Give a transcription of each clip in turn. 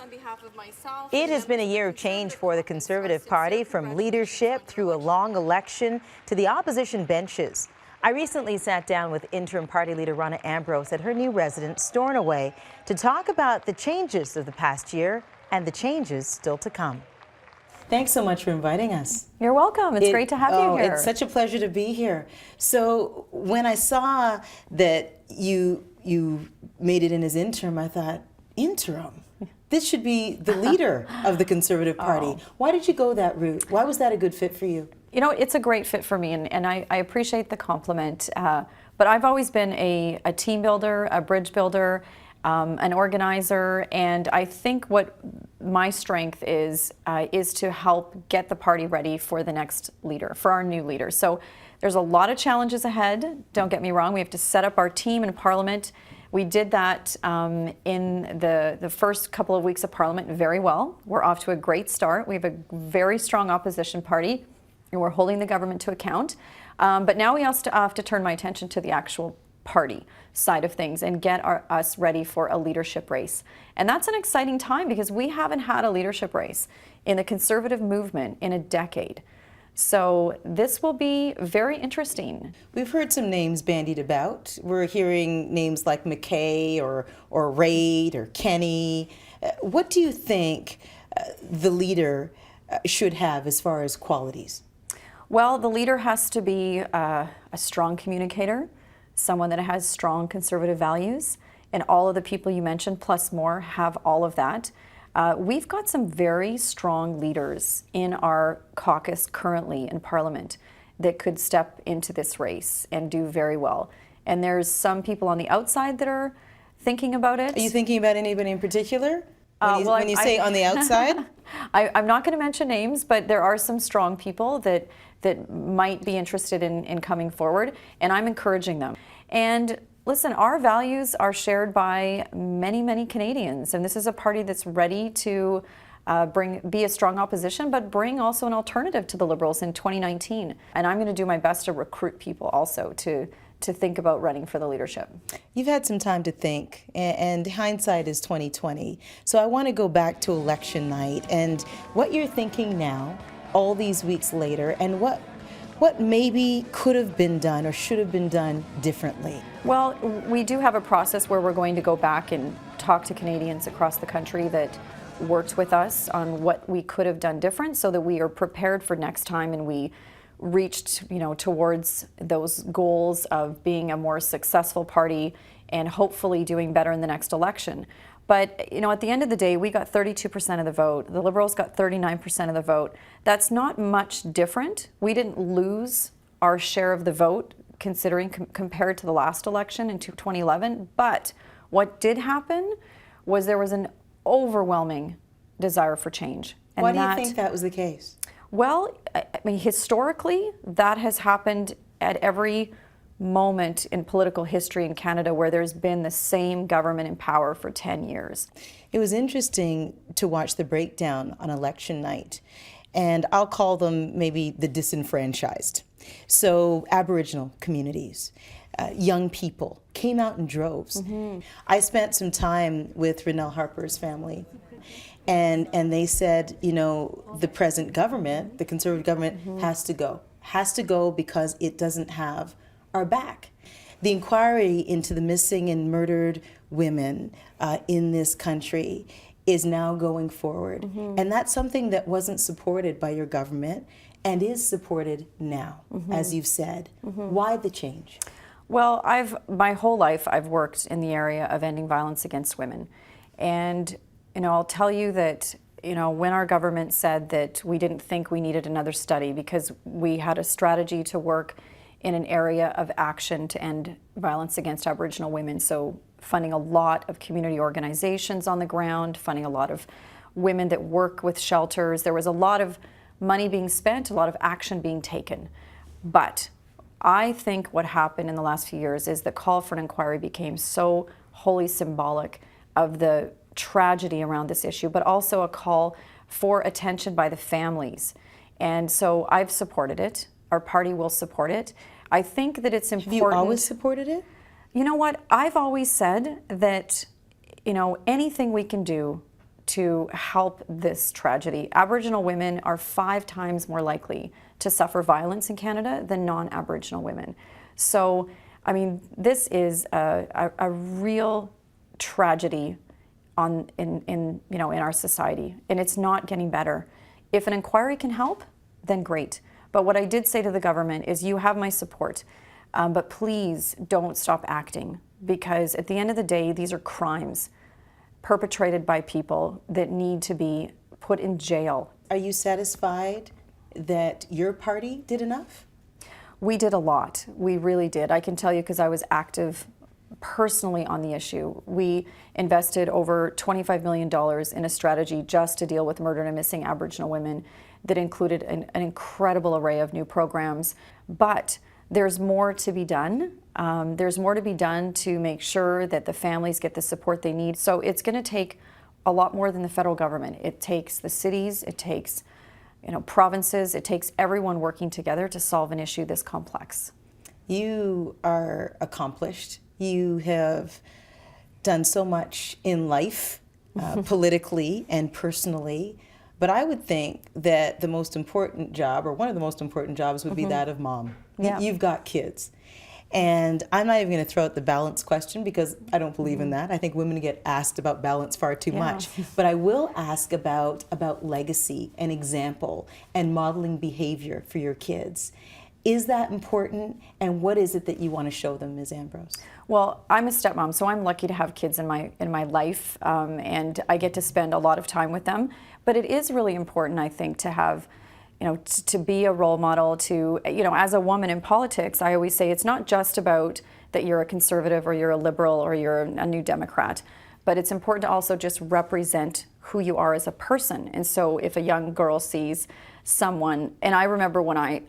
on behalf of myself. It has been a year of change for the Conservative Party, from leadership through a long election to the opposition benches. I recently sat down with Interim Party leader Rona Ambrose at her new residence, Stornoway, to talk about the changes of the past year and the changes still to come. Thanks so much for inviting us. You're welcome. It's great to have you here. It's such a pleasure to be here. So when I saw that you made it in as interim, I thought, interim? This should be the leader of the Conservative Party. Why did you go that route? Why was that a good fit for you? You know, it's a great fit for me, and I appreciate the compliment. But I've always been a team builder, a bridge builder, an organizer, and I think what my strength is to help get the party ready for the next leader, for our new leader. So there's a lot of challenges ahead. Don't get me wrong. We have to set up our team in Parliament. We did that in the first couple of weeks of Parliament very well. We're off to a great start. We have a very strong opposition party, and we're holding the government to account. But now we also have to turn my attention to the actual party side of things and get us ready for a leadership race. And that's an exciting time because we haven't had a leadership race in the Conservative movement in a decade. So this will be very interesting. We've heard some names bandied about. We're hearing names like McKay or Raid or Kenny. What do you think the leader should have as far as qualities? Well, the leader has to be a strong communicator, someone that has strong Conservative values, and all of the people you mentioned, plus more, have all of that. We've got some very strong leaders in our caucus currently in Parliament that could step into this race and do very well. And there's some people on the outside that are thinking about it. Are you thinking about anybody in particular? When you say on the outside? I'm not going to mention names, but there are some strong people that might be interested in coming forward, and I'm encouraging them. And listen, our values are shared by many, many Canadians, and this is a party that's ready to be a strong opposition, but bring also an alternative to the Liberals in 2019. And I'm going to do my best to recruit people also to think about running for the leadership. You've had some time to think, and hindsight is 2020. So I want to go back to election night and what you're thinking now, all these weeks later, and what maybe could have been done or should have been done differently. Well, we do have a process where we're going to go back and talk to Canadians across the country that worked with us on what we could have done different so that we are prepared for next time and we reached, towards those goals of being a more successful party and hopefully doing better in the next election. But, at the end of the day, we got 32% of the vote. The Liberals got 39% of the vote. That's not much different. We didn't lose our share of the vote considering compared to the last election in 2011. But what did happen was there was an overwhelming desire for change. And why do you think that was the case? Well, I mean, historically, that has happened at every moment in political history in Canada where there's been the same government in power for 10 years. It was interesting to watch the breakdown on election night, and I'll call them maybe the disenfranchised. So Aboriginal communities, young people came out in droves. I spent some time with Renelle Harper's family, and they said, the present government, the Conservative government, has to go because it doesn't have our back. The inquiry into the missing and murdered women in this country is now going forward. And that's something that wasn't supported by your government and is supported now, as you've said. Why the change? Well, my whole life I've worked in the area of ending violence against women. And I'll tell you that when our government said that we didn't think we needed another study because we had a strategy to work in an area of action to end violence against Aboriginal women. So funding a lot of community organizations on the ground, funding a lot of women that work with shelters. There was a lot of money being spent, a lot of action being taken. But I think what happened in the last few years is the call for an inquiry became so wholly symbolic of the tragedy around this issue, but also a call for attention by the families. And so I've supported it. Our party will support it. I think that it's important. Have you always supported it? You know what? I've always said that, anything we can do to help this tragedy. Aboriginal women are 5 times more likely to suffer violence in Canada than non-Aboriginal women. So, I mean, this is a real tragedy in our society, and it's not getting better. If an inquiry can help, then great. But what I did say to the government is, you have my support, but please don't stop acting, because at the end of the day, these are crimes perpetrated by people that need to be put in jail. Are you satisfied that your party did enough? We did a lot. We really did. I can tell you, because I was active personally on the issue. We invested over $25 million in a strategy just to deal with murdered and missing Aboriginal women that included an incredible array of new programs. But there's more to be done. There's more to be done to make sure that the families get the support they need. So it's going to take a lot more than the federal government. It takes the cities, it takes provinces, it takes everyone working together to solve an issue this complex. You are accomplished. You have done so much in life, politically and personally. But I would think that the most important job, or one of the most important jobs, would be that of mom. Yeah. You've got kids. And I'm not even going to throw out the balance question, because I don't believe in that. I think women get asked about balance far too much. But I will ask about legacy and example and modeling behavior for your kids. Is that important, and what is it that you want to show them, Ms. Ambrose? Well, I'm a stepmom, so I'm lucky to have kids in my life, and I get to spend a lot of time with them. But it is really important, I think, to have, to be a role model. To, as a woman in politics, I always say it's not just about that you're a conservative or you're a liberal or you're a New Democrat, but it's important to also just represent who you are as a person. And so if a young girl sees someone, and I remember when I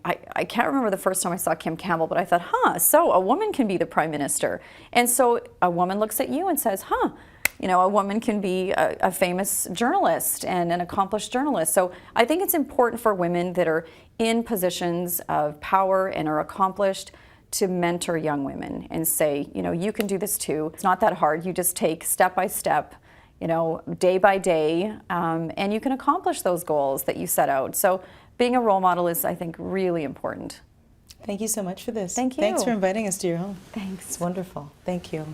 can't remember the first time I saw Kim Campbell, but I thought, so a woman can be the Prime Minister. And so a woman looks at you and says, a woman can be a famous journalist and an accomplished journalist. So I think it's important for women that are in positions of power and are accomplished to mentor young women and say, you can do this too. It's not that hard. You just take step by step, day by day, and you can accomplish those goals that you set out. So being a role model is, I think, really important. Thank you so much for this. Thank you. Thanks for inviting us to your home. Thanks. It's wonderful. Thank you.